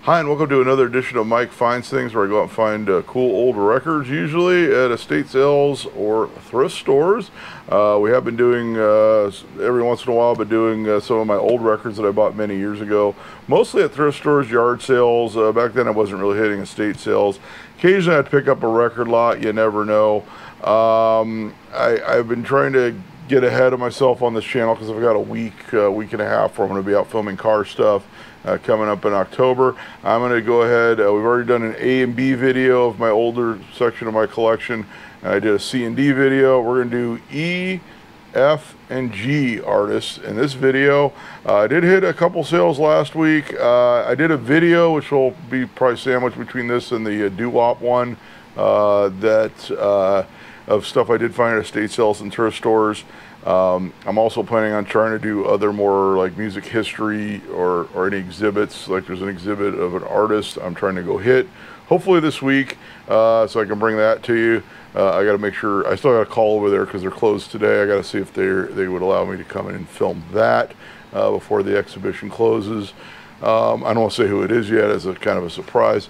Hi, and welcome to another edition of Mike Finds Things, where I go out and find cool old records, usually at estate sales or thrift stores. We have been doing, every once in a while, doing some of my old records that I bought many years ago, mostly at thrift stores, yard sales. Back then I wasn't really hitting estate sales. Occasionally I'd pick up a record lot, you never know. I've been trying to get ahead of myself on this channel because I've got a week and a half where I'm going to be out filming car stuff. Coming up in October. I'm going to go ahead, we've already done an A and B video of my older section of my collection. I did a C and D video. We're going to do E, F, and G artists in this video. I did hit a couple sales last week. I did a video which will be probably sandwiched between this and the doo-wop one of stuff I did find at estate sales and thrift stores. I'm also planning on trying to do other more like music history or any exhibits. Like there's an exhibit of an artist I'm trying to go hit hopefully this week, so I can bring that to you. I got to make sure, I still got to call over there because they're closed today. I got to see if they would allow me to come in and film that before the exhibition closes. I don't want to say who it is yet, as a kind of a surprise.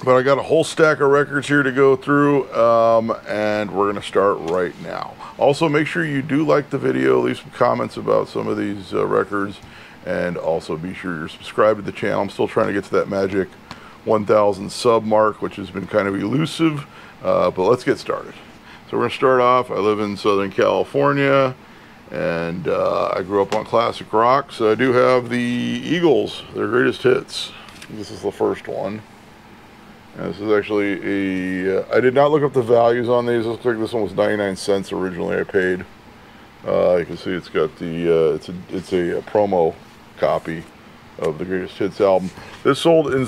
But I got a whole stack of records here to go through, and we're going to start right now. Also, make sure you do like the video, leave some comments about some of these records, and also be sure you're subscribed to the channel. I'm still trying to get to that magic 1,000 sub mark, which has been kind of elusive, but let's get started. So we're going to start off. I live in Southern California, and I grew up on classic rock, so I do have the Eagles, their greatest hits. This is the first one. And this is actually a, I did not look up the values on these. It looks like this one was 99 cents originally I paid. You can see it's got the, it's a promo copy of the Greatest Hits album. This sold in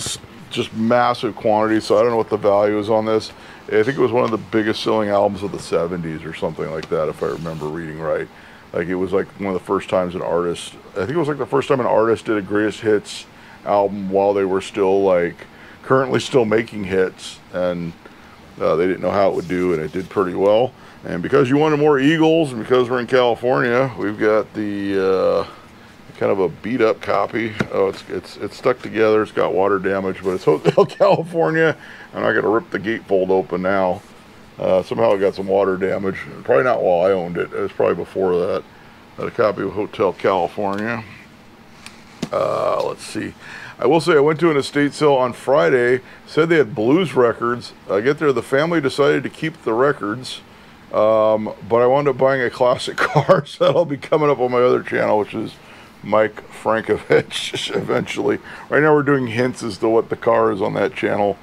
just massive quantities, so I don't know what the value is on this. I think it was one of the biggest selling albums of the 70s or something like that, if I remember reading right. Like it was like one of the first times an artist, I think it was like the first time an artist did a Greatest Hits album while they were still like, currently still making hits, and they didn't know how it would do, and it did pretty well. And because you wanted more Eagles, and because we're in California, we've got the kind of a beat up copy. Oh, it's stuck together. It's got water damage, but it's Hotel California. I'm not gonna rip the gatefold open now. Somehow it got some water damage. Probably not while I owned it. It was probably before that. A copy of Hotel California. Let's see. I will say I went to an estate sale on Friday, said they had blues records. I get there, the family decided to keep the records, but I wound up buying a classic car, so that'll be coming up on my other channel, which is Mike Frankovich eventually. Right now we're doing hints as to what the car is on that channel.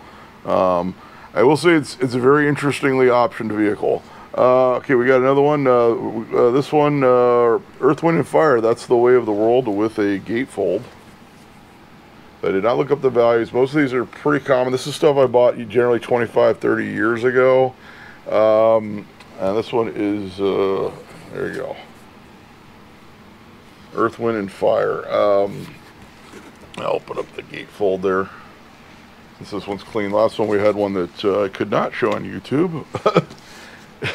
I will say it's a very interestingly optioned vehicle. Okay, we got another one. This one, Earth, Wind, and Fire, That's the Way of the World, with a gatefold. I did not look up the values. Most of these are pretty common. This is stuff I bought generally 25, 30 years ago. And this one is, there you go. Earth, Wind, and Fire. I'll open up the gatefold there. Since this one's clean. Last one we had one that I could not show on YouTube.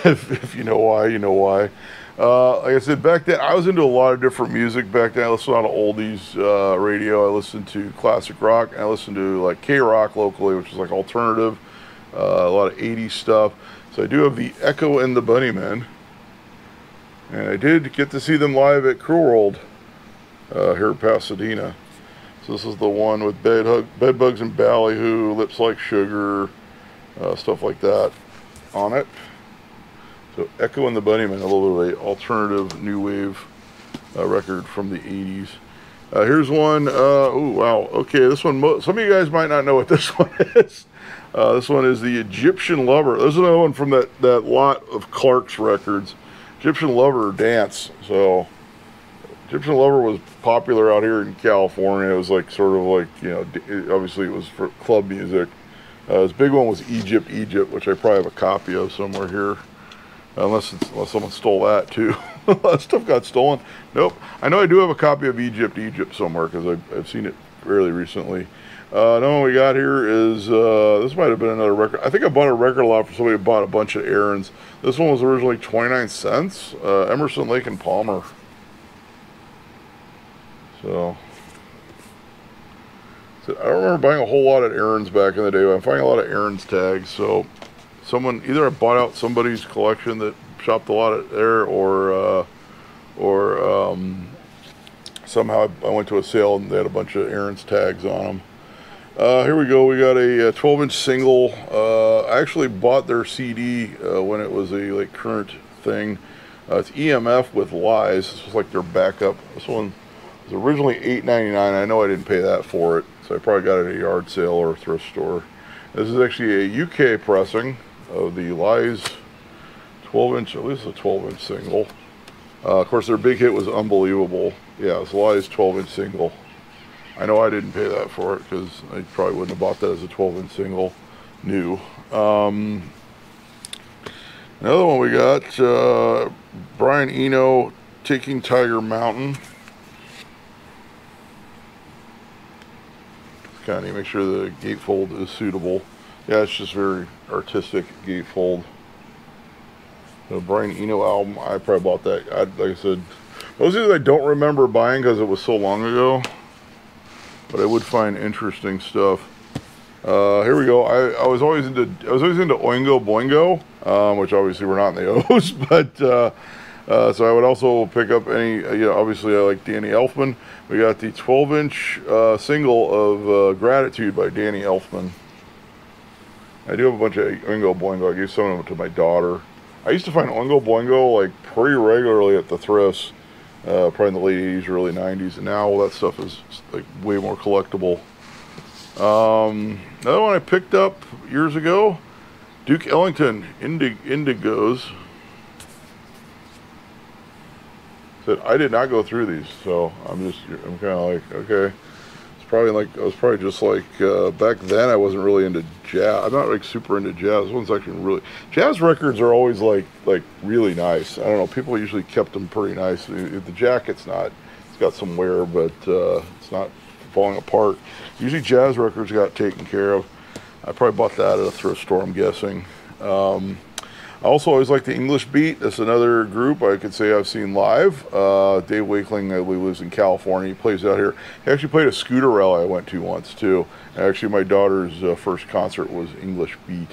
if you know why, you know why. Like I said, back then I was into a lot of different music. Back then I listened to a lot of oldies radio. I listened to classic rock. I listened to like K-rock locally, which is like alternative. A lot of 80s stuff. So I do have the Echo and the Bunnymen, and I did get to see them live at Crew World here in Pasadena. So this is the one with Bedbugs and Ballyhoo, Lips Like Sugar, stuff like that on it. So Echo and the Bunnymen, a little bit of an alternative new wave record from the 80s. Here's one. Oh wow. Okay, this one. Some of you guys might not know what this one is. This one is the Egyptian Lover. This is another one from that lot of Clark's records. Egyptian Lover Dance. So Egyptian Lover was popular out here in California. It was like sort of like, you know, obviously it was for club music. His big one was Egypt, which I probably have a copy of somewhere here. Unless someone stole that too. That stuff got stolen. Nope. I know I do have a copy of Egypt somewhere because I've seen it fairly recently. Another one we got here is, this might have been another record. I think I bought a record lot for somebody who bought a bunch of errands. This one was originally 29 cents. Emerson, Lake and Palmer. So So I don't remember buying a whole lot at Aaron's back in the day, but I'm finding a lot of Aaron's tags. So someone, either I bought out somebody's collection that shopped a lot at there, or somehow I went to a sale and they had a bunch of Aaron's tags on them. Here we go. We got a 12-inch single. I actually bought their CD when it was a like current thing. It's EMF with Lies. This was like their backup. This one was originally $8.99. I know I didn't pay that for it, so I probably got it at a yard sale or a thrift store. This is actually a UK pressing of the Lies 12-inch. At least a 12-inch single. Of course, their big hit was Unbelievable. Yeah, it's Lies 12-inch single. I know I didn't pay that for it because I probably wouldn't have bought that as a 12-inch single new. Another one we got, Brian Eno, Taking Tiger Mountain. Kind of make sure the gatefold is suitable. Yeah, it's just very artistic gatefold. The Brian Eno album, I probably bought that. Like I said, those things I don't remember buying because it was so long ago. But I would find interesting stuff. Here we go. I was always into Oingo Boingo, which obviously we're not in the O's, but so I would also pick up any. Obviously I like Danny Elfman. We got the 12-inch single of Gratitude by Danny Elfman. I do have a bunch of Oingo Boingo. I gave some of them to my daughter. I used to find Oingo Boingo like pretty regularly at the thrifts, probably in the late 80s, early 90s, and now all that stuff is like way more collectible. Another one I picked up years ago, Duke Ellington, Indigos. Said I did not go through these, so I'm kind of like, okay. Probably like I was probably just like back then I wasn't really into jazz. I'm not like super into jazz. This one's actually really, jazz records are always like really nice. I don't know, people usually kept them pretty nice. The jacket's not, it's got some wear, but it's not falling apart. Usually jazz records got taken care of. I probably bought that at a thrift store, I'm guessing. I also always like the English Beat. That's another group I could say I've seen live. Dave Wakeling, I believe, lives in California. He plays out here. He actually played a scooter rally I went to once, too. And actually, my daughter's first concert was English Beat.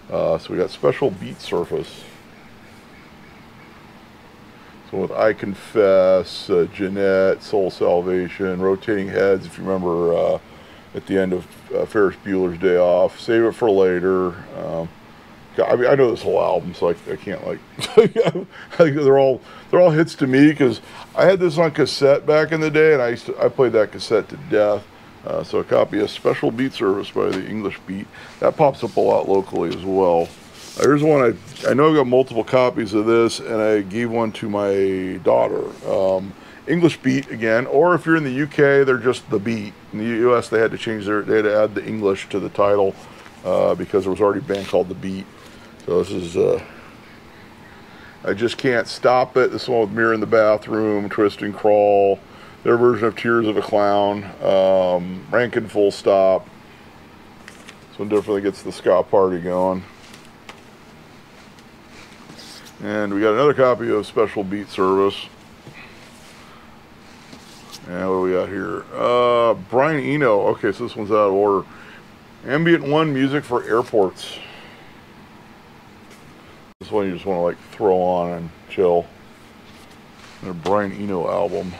So we got Special Beat Surface. So with I Confess, Jeanette, Soul Salvation, Rotating Heads, if you remember at the end of Ferris Bueller's Day Off, Save It for Later. I mean, I know this whole album, so I can't like. they're all hits to me because I had this on cassette back in the day, and I played that cassette to death. So a copy of Special Beat Service by the English Beat that pops up a lot locally as well. Here's one I know I've got multiple copies of this, and I gave one to my daughter. English Beat again, or if you're in the UK, they're just the Beat. In the US, they had to add the English to the title because there was already a band called the Beat. So this is, I Just Can't Stop It. This one with Mirror in the Bathroom, Twist and Crawl, their version of Tears of a Clown, Rankin Full Stop. This one definitely gets the ska party going. And we got another copy of Special Beat Service. And what do we got here? Brian Eno. Okay, so this one's out of order. Ambient One, Music for Airports. This one you just want to like throw on and chill. And a Brian Eno album.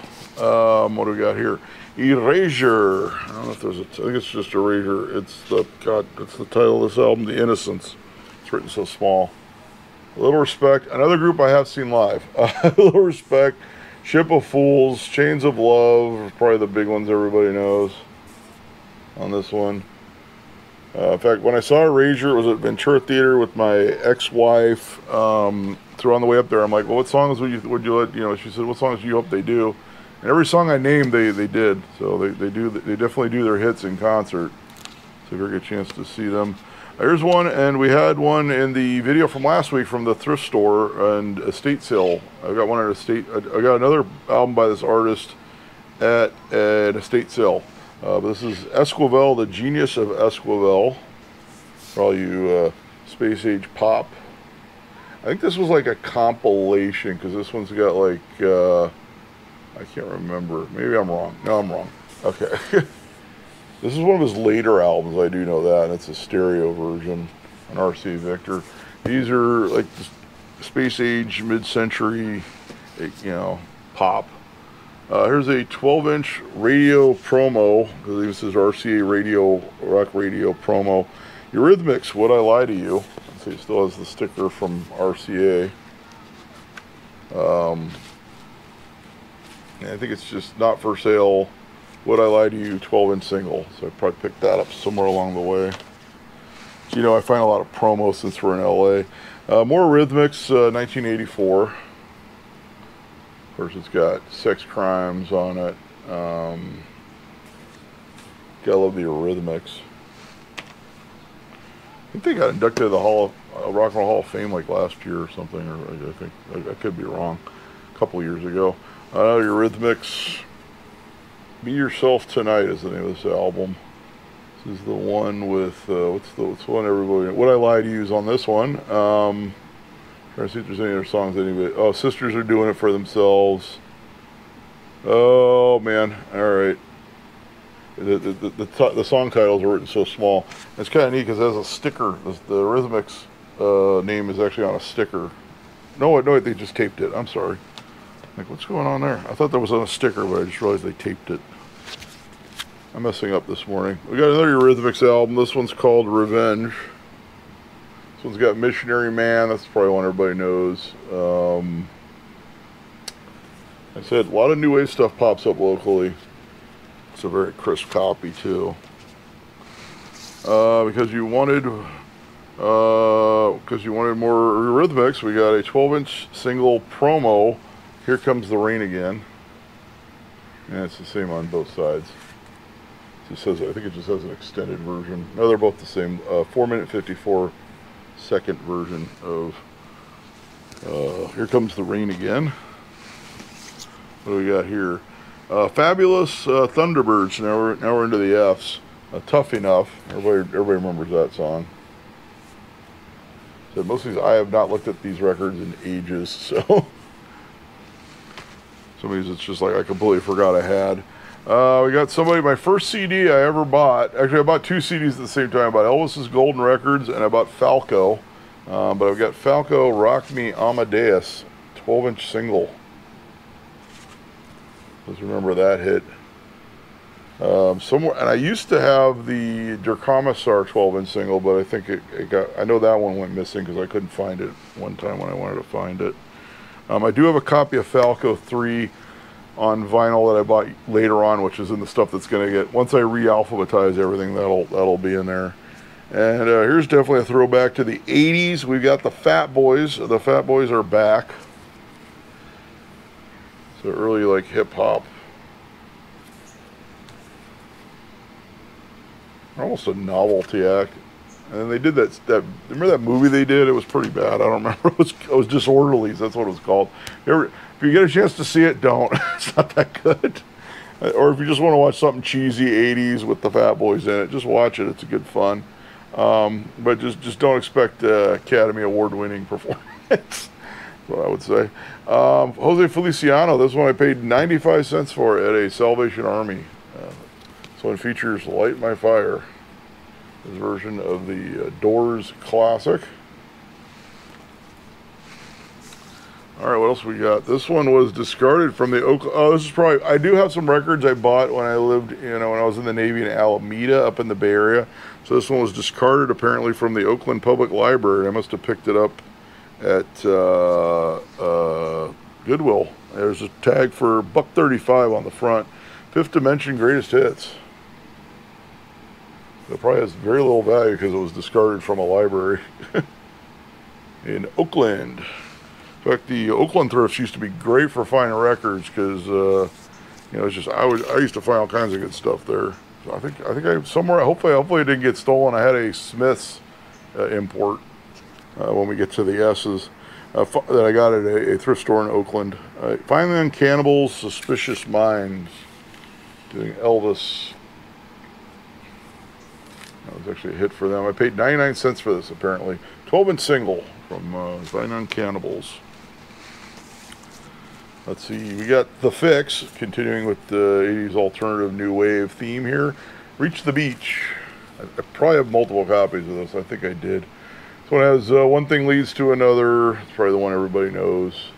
What do we got here? Erasure. I don't know if there's I think it's just Erasure. It's the title of this album, The Innocents. It's written so small. A Little Respect. Another group I have seen live. A Little Respect. Ship of Fools. Chains of Love. Probably the big ones everybody knows on this one. In fact, when I saw Erasure, it was at Ventura Theater with my ex-wife. So on the way up there, I'm like, well, what songs would you let, she said, what songs do you hope they do? And every song I named, they did. So they definitely do their hits in concert. So if you ever get a chance to see them. Here's one, and we had one in the video from last week from the thrift store and estate sale. I got one at estate. I got another album by this artist at an estate sale. But this is Esquivel, The Genius of Esquivel. For all you space age pop. I think this was like a compilation because this one's got like I can't remember. Maybe I'm wrong. No, I'm wrong. Okay. This is one of his later albums, I do know that, and it's a stereo version, an RCA Victor. These are like space age, mid-century, you know, pop. Here's a 12-inch radio promo. This is RCA radio, rock radio promo. Eurythmics, Would I Lie to You? Let's see, it still has the sticker from RCA. And I think it's just Not For Sale, Would I Lie to You 12-inch single. So I probably picked that up somewhere along the way. So, you know, I find a lot of promos since we're in LA. More Eurythmics, 1984. Of course, it's got Sex Crimes on it. Gotta love the Eurythmics. I think they got inducted to the Rock and Roll Hall of Fame like last year or something, or I think I could be wrong. A couple years ago. Eurythmics, Be Yourself Tonight is the name of this album. This is the one with what's the one everybody? Would I Lie to You is on this one. Trying to see if there's any other songs that anybody. Oh, Sisters Are Doing It For Themselves. Oh man, all right. The song titles are written so small. It's kind of neat because it has a sticker. The Eurythmics name is actually on a sticker. No, they just taped it. I'm sorry. Like, what's going on there? I thought that was on a sticker, but I just realized they taped it. I'm messing up this morning. We got another Eurythmics album. This one's called Revenge. This one's got Missionary Man. That's probably one everybody knows. I said a lot of new wave stuff pops up locally. It's a very crisp copy too. Because you wanted more Eurythmics, we got a 12-inch single promo. Here Comes the Rain Again. And it's the same on both sides. It says, I think it just has an extended version. No, they're both the same. 4-minute 54-second version of Here Comes the Rain Again. What do we got here? Fabulous Thunderbirds. Now we're into the F's. Tough Enough. Everybody remembers that song. So most of these, I have not looked at these records in ages, so some of these it's just like I completely forgot I had. We got my first CD I ever bought. Actually, I bought two CDs at the same time. I bought Elvis's Golden Records and I bought Falco. But I've got Falco Rock Me Amadeus 12-inch single. Let's remember that hit. Somewhere, and I used to have the Der Kommissar 12-inch single, but I think it got. I know that one went missing because I couldn't find it one time when I wanted to find it. I do have a copy of Falco 3 on vinyl that I bought later on, which is in the stuff that's going to get once I re-alphabetize everything. That'll be in there. And here's definitely a throwback to the 80s. We've got the Fat Boys. The Fat Boys are back. So early like hip hop. Almost a novelty act. And then they did that remember that movie they did? It was pretty bad. I don't remember. It was Disorderlies. That's what it was called. If you get a chance to see it, don't. It's not that good. Or if you just want to watch something cheesy 80s with the Fat Boys in it, just watch it. It's a good fun. But just don't expect Academy Award winning performance. That's what I would say. Jose Feliciano. This one I paid 95 cents for at a Salvation Army. This one features Light My Fire. His version of the Doors classic. All right, what else we got? This one was discarded from the Oakland. Oh, this is probably. I do have some records I bought when I lived, when I was in the Navy in Alameda, up in the Bay Area. So this one was discarded apparently from the Oakland Public Library. I must have picked it up at Goodwill. There's a tag for $1.35 on the front. Fifth Dimension Greatest Hits. It probably has very little value because it was discarded from a library in Oakland. In fact, the Oakland thrifts used to be great for finding records because it's just I used to find all kinds of good stuff there. So I think I somewhere. Hopefully it didn't get stolen. I had a Smith's import when we get to the S's that I got at a thrift store in Oakland. Finally on Cannibals, Suspicious Minds, doing Elvis. That was actually a hit for them. I paid 99 cents for this, apparently. 12-inch single from Vine on Cannibals. Let's see. We got The Fix, continuing with the 80s alternative new wave theme here. Reach the Beach. I probably have multiple copies of this. I think I did. This one has One Thing Leads to Another. It's probably the one everybody knows.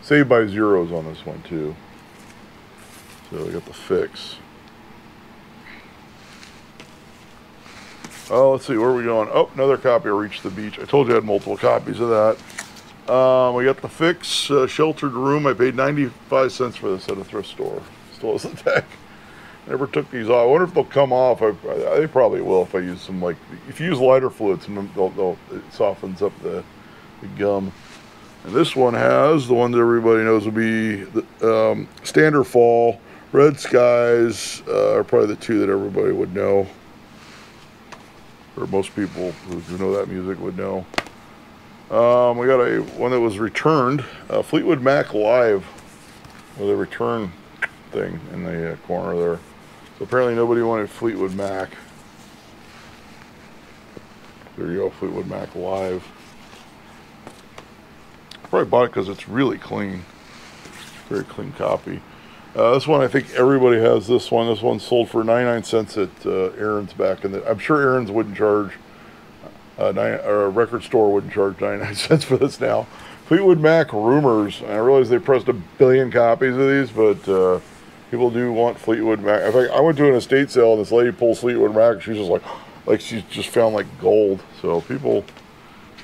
Saved by Zeros on this one too. So we got the fix. Oh, let's see, where are we going? Oh, another copy of Reach the Beach. I told you I had multiple copies of that. We got the fix, Sheltered Room. I paid 95 cents for this at a thrift store. Still has the tag. Never took these off. I wonder if they'll come off. They probably will if I use some, like, if you use lighter fluids, it softens up the gum. And this one has, the one that everybody knows will be the Standard Fall, Red Skies, are probably the two that everybody would know. Or most people who know that music would know. We got one that was returned, Fleetwood Mac Live, with a return thing in the corner there. So apparently nobody wanted Fleetwood Mac. There you go, Fleetwood Mac Live. Probably bought it because it's really clean. Very clean copy. This one, I think everybody has this one. This one sold for 99 cents at Aaron's back in the... I'm sure Aaron's wouldn't charge... or a record store wouldn't charge 99 cents for this now. Fleetwood Mac Rumors. I realize they pressed 1 billion copies of these, but people do want Fleetwood Mac. In fact, I went to an estate sale and this lady pulls Fleetwood Mac. She's just like she's just found like gold. So people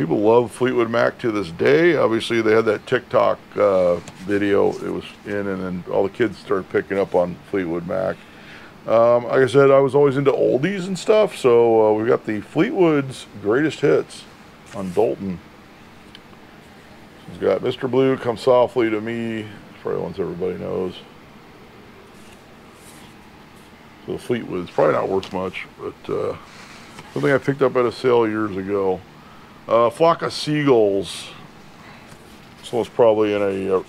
love Fleetwood Mac to this day. Obviously, they had that TikTok video it was in, and then all the kids started picking up on Fleetwood Mac. Like I said, I was always into oldies and stuff, so we've got the Fleetwood's Greatest Hits on Dalton. We've got Mr. Blue, Come Softly to Me. It's probably ones everybody knows. So the Fleetwood's probably not worth much, but something I picked up at a sale years ago. Flock of Seagulls. This one's probably in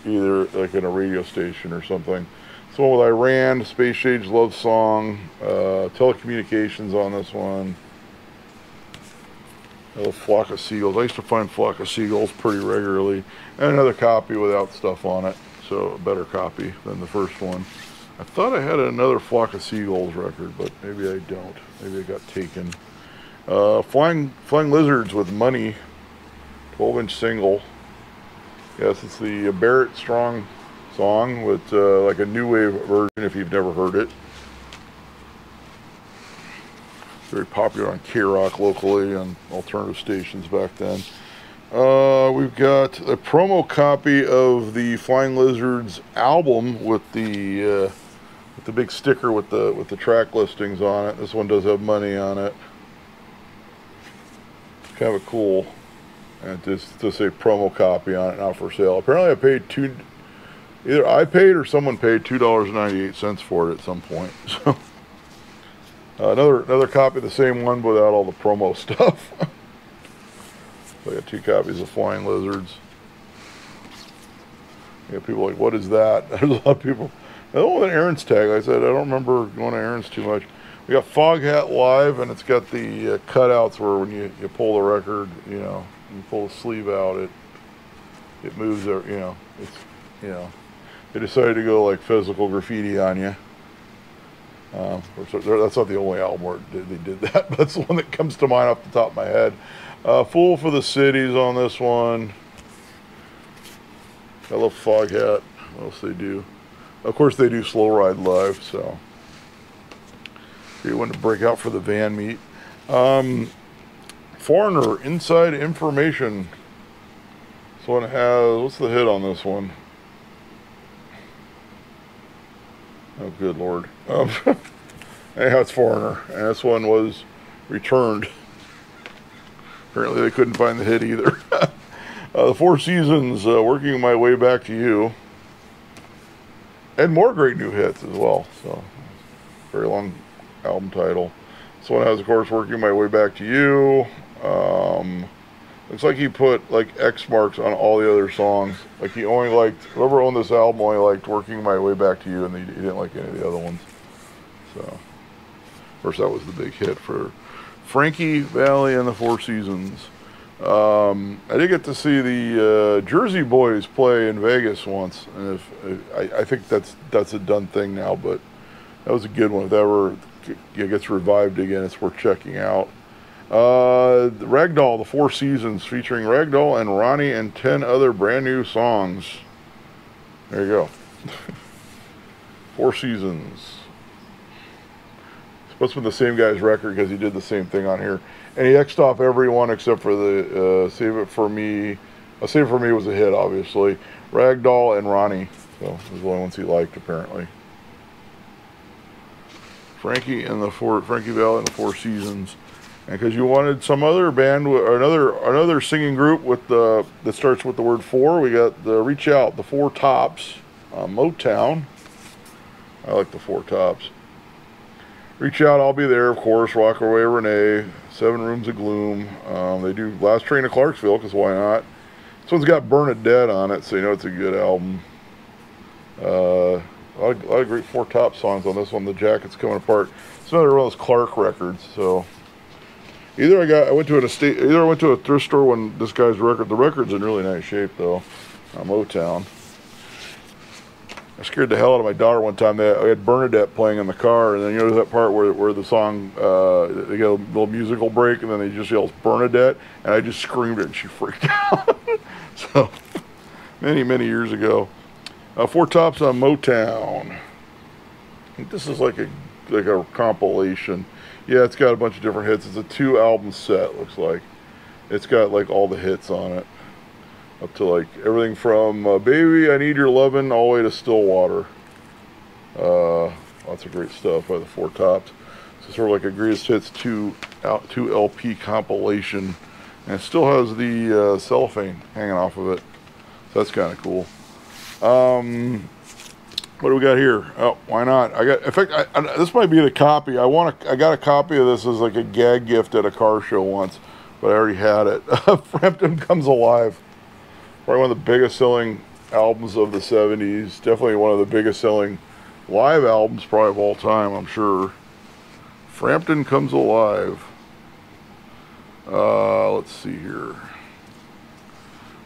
either like in a radio station or something. This one with Iran, Space Age Love Song, telecommunications on this one. A Flock of Seagulls. I used to find Flock of Seagulls pretty regularly. And another copy without stuff on it. So a better copy than the first one. I thought I had another Flock of Seagulls record, but maybe I don't. Maybe it got taken. Flying Lizards with Money, 12-inch single. Yes, it's the Barrett Strong song with like a new wave version if you've never heard it. Very popular on K-Rock locally and alternative stations back then. We've got a promo copy of the Flying Lizards album with the big sticker with the track listings on it. This one does have Money on it. Kind of a cool, and just to say promo copy on it, not for sale. Apparently I paid either I paid or someone paid $2.98 for it at some point. So another copy of the same one but without all the promo stuff. So I got 2 copies of Flying Lizards. You got people like, what is that? There's a lot of people. I don't want an Aaron's tag. Like I said, I don't remember going to Aaron's too much. We got Foghat Live, and it's got the cutouts where when you pull the record, you know, you pull the sleeve out, it moves. You know, it's, you know, they decided to go like physical graffiti on you. That's not the only album where they did that, but that's the one that comes to mind off the top of my head. Fool for the Cities on this one. I love Foghat. What else they do? Of course, they do Slow Ride Live, so. You want to break out for the van meet. Foreigner, Inside Information. This one has, what's the hit on this one? Oh, good Lord. Anyhow, it's Foreigner. And this one was returned. Apparently they couldn't find the hit either. The Four Seasons, Working My Way Back to You. And more great new hits as well. So, very long album title. This one has, of course, Working My Way Back to You. Looks like he put like X marks on all the other songs. Like he only liked, whoever owned this album only liked Working My Way Back to You, and he didn't like any of the other ones. So, of course, that was the big hit for Frankie Valli and the Four Seasons. I did get to see the Jersey Boys play in Vegas once, and I think that's a done thing now, but That was a good one. If that ever gets revived again, it's worth checking out. Ragdoll, The Four Seasons, featuring Ragdoll and Ronnie and 10 other brand new songs. There you go. Four Seasons. Must have been the same guy's record because he did the same thing on here. And he X'd off every one except for the Save It For Me. Save It For Me was a hit, obviously. Ragdoll and Ronnie. So, those are the only ones he liked, apparently. Frankie Valli and the Four Seasons. And because you wanted some other band, or another singing group with that starts with the word four, we got the Reach Out, the Four Tops, Motown. I like the Four Tops. Reach Out, I'll Be There, of course. Rockaway Renee, Seven Rooms of Gloom. They do Last Train to Clarksville, because why not? This one's got Bernadette on it, so you know it's a good album. A lot of great Four Top songs on this one. The Jacket's Coming Apart. It's another one of those Clark records. So either I went to a thrift store when this guy's record. The record's in really nice shape though. Motown. I scared the hell out of my daughter one time. I had Bernadette playing in the car, and then you know that part where the song they get a little musical break, and then they just yells Bernadette, and I just screamed it, and she freaked out. So many years ago. Four Tops on Motown. I think this is like a compilation. Yeah, it's got a bunch of different hits. It's a 2-album set, looks like. It's got like all the hits on it. Up to like everything from Baby, I Need Your Lovin' all the way to Stillwater. Lots of great stuff by the Four Tops. So sort of like a greatest hits 2 LP compilation. And it still has the cellophane hanging off of it. So that's kind of cool. What do we got here? Oh, why not? In fact, this might be the copy. I got a copy of this as like a gag gift at a car show once, but I already had it. Frampton Comes Alive. Probably one of the biggest selling albums of the 70s. Definitely one of the biggest selling live albums probably of all time, I'm sure. Frampton Comes Alive. Let's see here.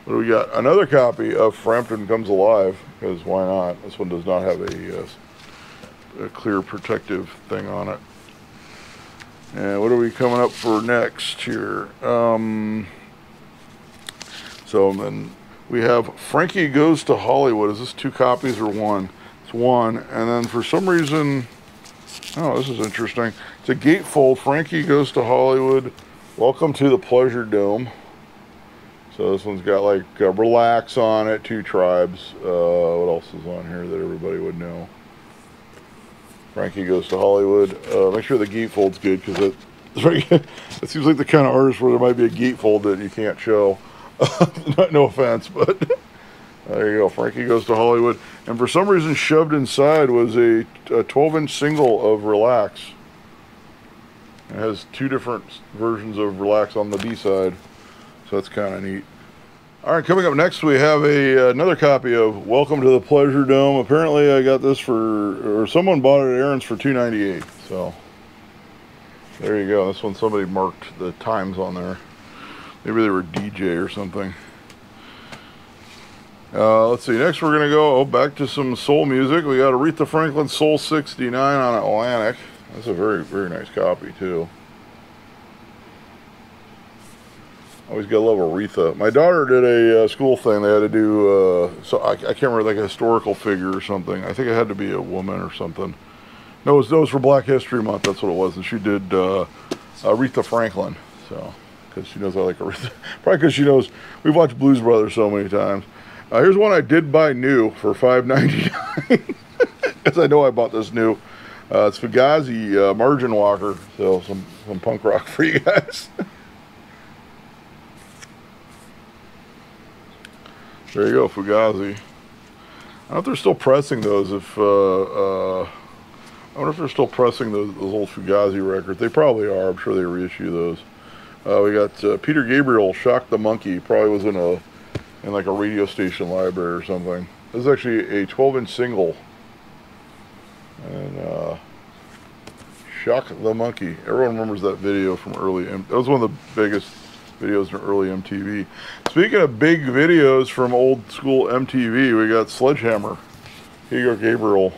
What do we got? Another copy of Frampton Comes Alive, because why not? This one does not have a clear protective thing on it. And what are we coming up for next here? So then we have Frankie Goes to Hollywood. Is this 2 copies or 1? It's 1. And then for some reason, oh, this is interesting. It's a gatefold. Frankie Goes to Hollywood. Welcome to the Pleasure Dome. So this one's got like Relax on it, 2 Tribes. What else is on here that everybody would know? Frankie Goes to Hollywood. Make sure the gatefold's good, because it seems like the kind of artist where there might be a gatefold that you can't show. No offense, but there you go. Frankie Goes to Hollywood. And for some reason, shoved inside was a 12-inch single of Relax. It has 2 different versions of Relax on the B-side. So that's kind of neat. All right, coming up next, we have another copy of Welcome to the Pleasure Dome. Apparently, I got this or someone bought it at Aaron's for $2.98. So there you go. This one, somebody marked the times on there. Maybe they were DJ or something. Let's see. Next, we're gonna go back to some soul music. We got Aretha Franklin Soul 69 on Atlantic. That's a very nice copy too. Always gotta love Aretha. My daughter did a school thing. They had to do, so I can't remember, like a historical figure or something. I think it had to be a woman or something. No, it was for Black History Month. That's what it was. And she did Aretha Franklin. So, because she knows I like Aretha. Probably because she knows we've watched Blues Brothers so many times. Here's one I did buy new for $5.99. Because I know I bought this new. It's Fugazi Margin Walker. So some punk rock for you guys. There you go, Fugazi. I don't know if they're still pressing those. I wonder if they're still pressing those old Fugazi records. They probably are. I'm sure they reissue those. We got Peter Gabriel, Shock the Monkey. Probably was in like a radio station library or something. This is actually a 12-inch single. And Shock the Monkey. Everyone remembers that video from early. That was one of the biggest videos from early MTV. Speaking of big videos from old school MTV, we got Sledgehammer, Peter Gabriel,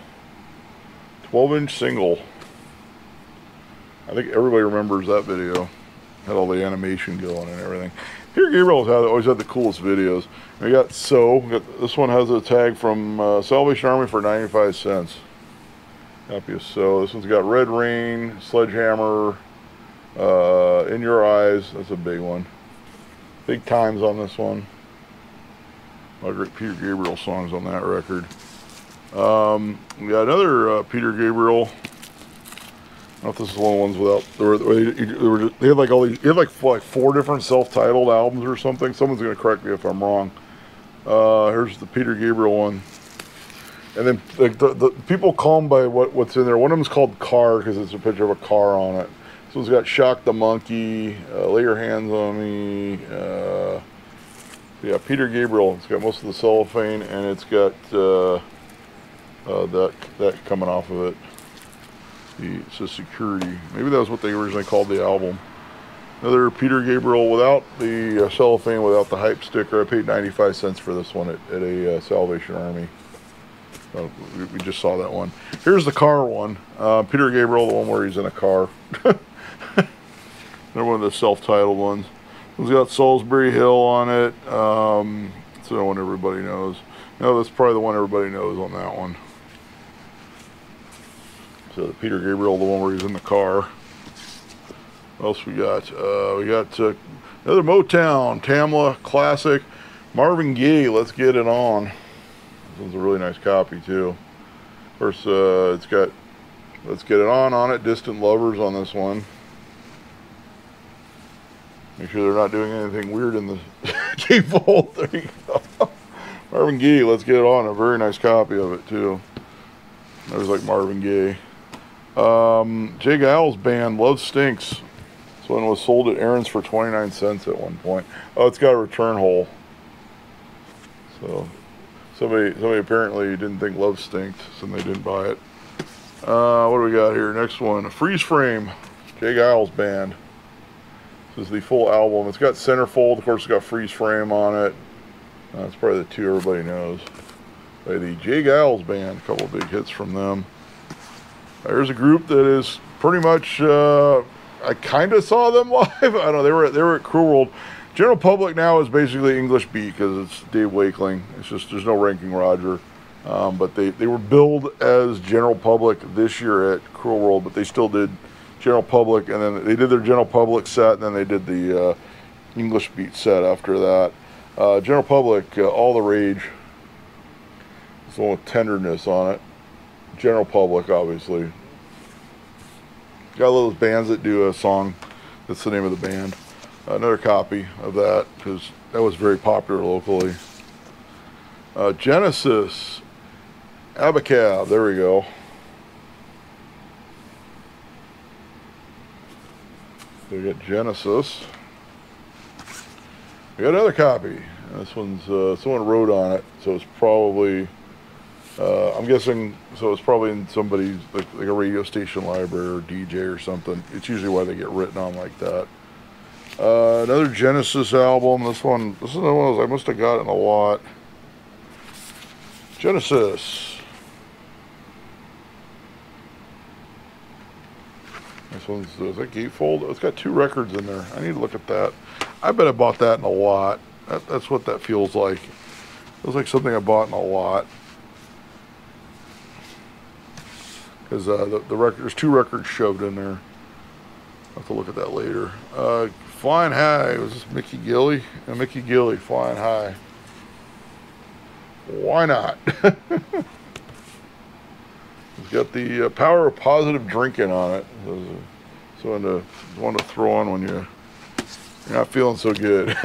12-inch single. I think everybody remembers that video. Had all the animation going and everything. Peter Gabriel's always had the coolest videos. We got this one has a tag from Salvation Army for 95 cents. Copy of So. This one's got Red Rain, Sledgehammer, In Your Eyes. That's a big one. Big times on this one. A lot of great Peter Gabriel songs on that record. We got another Peter Gabriel. I don't know if this is one of the ones without. They had like all these. He had like 4 different self-titled albums or something. Someone's gonna correct me if I'm wrong. Here's the Peter Gabriel one. And then like the people call them by what's in there. One of them's called Car because it's a picture of a car on it. This one's got Shock the Monkey, Lay Your Hands on Me. Yeah, Peter Gabriel. It's got most of the cellophane, and it's got that coming off of it. It says Security. Maybe that was what they originally called the album. Another Peter Gabriel without the cellophane, without the hype sticker. I paid 95 cents for this one at a Salvation Army. We just saw that one. Here's the car one. Peter Gabriel, the one where he's in a car. They're one of the self-titled ones. It's got Salisbury Hill on it. It's the one everybody knows. No, that's probably the one everybody knows on that one. So Peter Gabriel, the one where he's in the car. What else we got? We got another Motown, Tamla classic, Marvin Gaye, Let's Get It On. This one's a really nice copy too. Of course, it's got Let's Get It On it. Distant Lovers on this one. Make sure they're not doing anything weird in the gatefold. There you go. Marvin Gaye, Let's Get It On. A very nice copy of it too. There's like Marvin Gaye. Jay Giles band, Love Stinks. This one was sold at Aaron's for 29 cents at one point. Oh, it's got a return hole. So somebody apparently didn't think Love Stinked, so they didn't buy it. What do we got here? Next one, Freeze Frame, Jay Giles band. This is the full album. It's got centerfold. Of course, it's got Freeze Frame on it. That's probably the 2 everybody knows. By the Jay Giles band. A couple of big hits from them. There's a group that is pretty much. I kind of saw them live. I don't know. They were at Cruel World. General Public now is basically English Beat because it's Dave Wakeling. It's just there's no Ranking Roger. But they were billed as General Public this year at Cruel World, but they still did General Public, and then they did their General Public set, and then they did the English Beat set after that. General Public, All the Rage. It's the one with Tenderness on it. General Public, obviously. Got all those bands that do a song. That's the name of the band. Another copy of that, because that was very popular locally. Genesis. Abacab, there we go. We got Genesis. We got another copy. This one's someone wrote on it, so it's probably I'm guessing. So it's probably in somebody's like a radio station library or DJ or something. It's usually why they get written on like that. Another Genesis album. This is one of those I must have gotten a lot. Genesis. This one's, is that gatefold? It's got 2 records in there. I need to look at that. I bet I bought that in a lot. That's what that feels like. Feels like something I bought in a lot. Because the record, there's 2 records shoved in there. I'll have to look at that later. Flying High. Was this Mickey Gilley? Mickey Gilley, Flying High. Why not? It's got the Power of Positive Drinking on it. It's one to throw on when you're not feeling so good.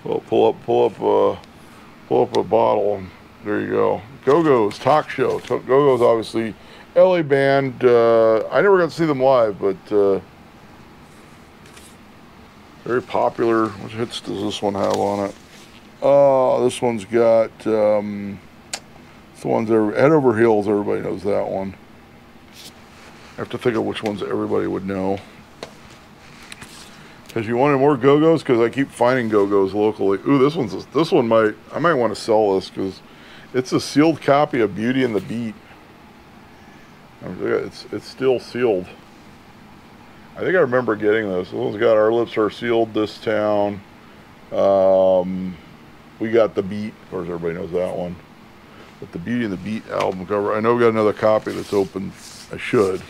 Well, pull up a bottle. There you go. Go-Go's Talk Show. Go-Go's obviously LA band. I never got to see them live, but very popular. What hits does this one have on it? Oh, this one's got the ones that are Head Over Heels. Everybody knows that one. I have to think of which ones everybody would know. Because you wanted more Go-Go's, because I keep finding Go-Go's locally. Ooh, I might want to sell this because it's a sealed copy of Beauty and the Beat. It's still sealed. I think I remember getting this. This one's got Our Lips Are Sealed, This Town. We got The Beat. Of course, everybody knows that one. But the Beauty and the Beat album cover. I know we got another copy that's open. I should.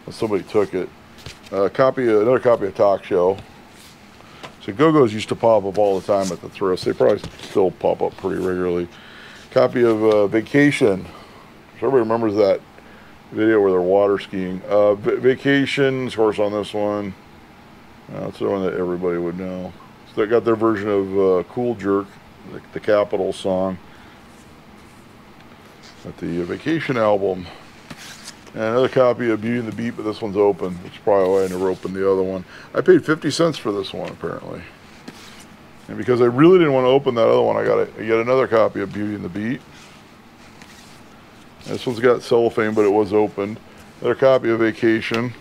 Well, somebody took it. Another copy of Talk Show. So Go-Go's used to pop up all the time at the thrift. They probably still pop up pretty regularly. Copy of Vacation. So everybody remembers that video where they're water skiing. Vacation, of course, on this one. That's the one that everybody would know. So they got their version of Cool Jerk, the Capitol song. At the Vacation album. And another copy of Beauty and the Beat, but this one's open, which is probably why I never opened the other one. I paid 50 cents for this one, apparently. And because I really didn't want to open that other one, I got yet another copy of Beauty and the Beat. And this one's got cellophane, but it was opened. Another copy of Vacation.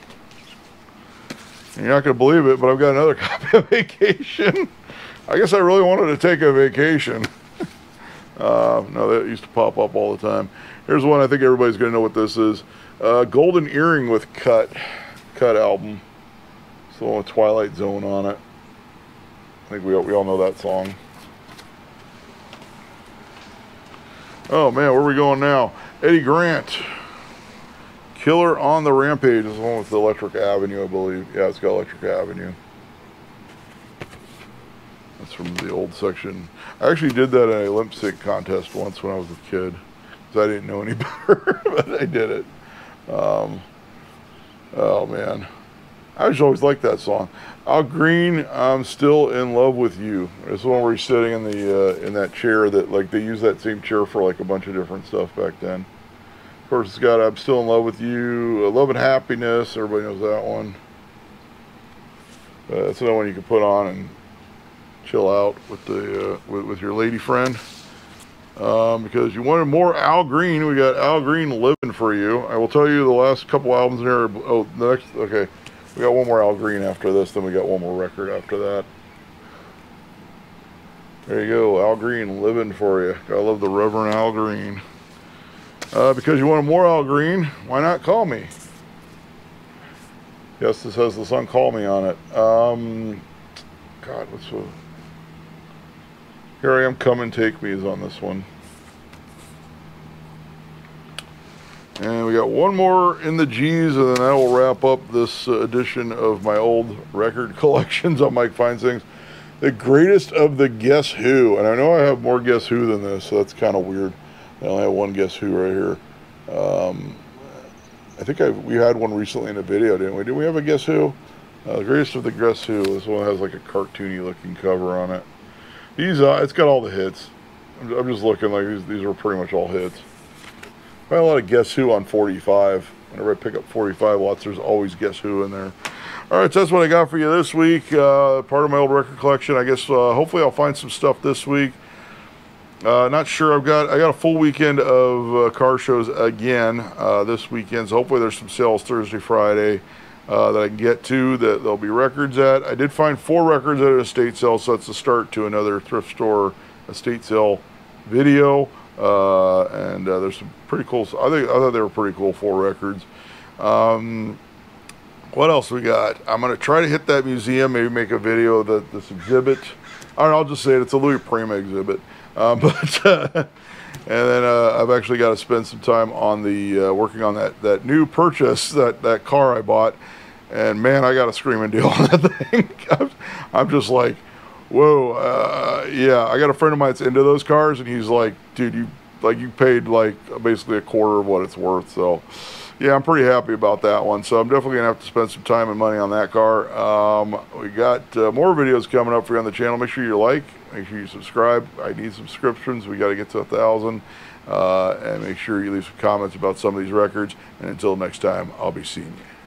And you're not going to believe it, but I've got another copy of Vacation. I guess I really wanted to take a vacation. No, that used to pop up all the time. Here's one I think everybody's going to know what this is. Golden Earring with Cut album. It's the one with Twilight Zone on it. I think we all know that song. Oh man, where are we going now? Eddie Grant. Killer on the Rampage is the one with the Electric Avenue, I believe. Yeah, it's got Electric Avenue. That's from the old section. I actually did that in a lip sync contest once when I was a kid. Because I didn't know any better, but I did it. Oh man. I just always liked that song. Al Green, I'm Still in Love with You. It's the one where he's sitting in the in that chair that, like, they used that same chair for like a bunch of different stuff back then. Of course, it's got I'm Still in Love with You, Love and Happiness. Everybody knows that one. That's another one you can put on and chill out with the with your lady friend. Because you wanted more Al Green, we got Al Green Living for You. I will tell you the last couple albums in here. Oh, the next. Okay, we got one more Al Green after this. Then we got one more record after that. There you go, Al Green Living for You. I love the Reverend Al Green. Because you wanted more Al Green, why not Call Me? Yes, this has the song Call Me on it. God, what's the... Here I Am, Come and Take Me is on this one. And we got one more in the G's, and then that will wrap up this edition of my old record collections on Mike Finds Things. The greatest of the Guess Who. And I know I have more Guess Who than this, so that's kind of weird. I only have one Guess Who right here. I think we had one recently in a video, didn't we? Did we have a Guess Who? The greatest of the Guess Who. This one has like a cartoony looking cover on it. It's got all the hits. I'm just looking, like these are pretty much all hits. I have a lot of Guess Who on 45. Whenever I pick up 45 lots, there's always Guess Who in there. All right, so that's what I got for you this week. Part of my old record collection. I guess hopefully I'll find some stuff this week. Not sure. I got a full weekend of car shows again this weekend. So hopefully there's some sales Thursday, Friday that I can get to that there'll be records at. I did find 4 records at an estate sale, so that's the start to another thrift store estate sale video. And there's some pretty cool. I thought they were pretty cool, 4 records. What else we got? I'm gonna try to hit that museum. Maybe make a video of this exhibit. I'll just say it. It's a Louis Prima exhibit. And then I've actually got to spend some time on the working on that new purchase, that car I bought, and man, I got a screaming deal on that thing. I'm just like, whoa, yeah. I got a friend of mine that's into those cars, and he's like, dude, you paid like basically a quarter of what it's worth. So yeah, I'm pretty happy about that one. So I'm definitely gonna have to spend some time and money on that car. We got more videos coming up for you on the channel. Make sure you like. Make sure you subscribe. I need subscriptions. We got to get to 1,000. And make sure you leave some comments about some of these records. And until next time, I'll be seeing you.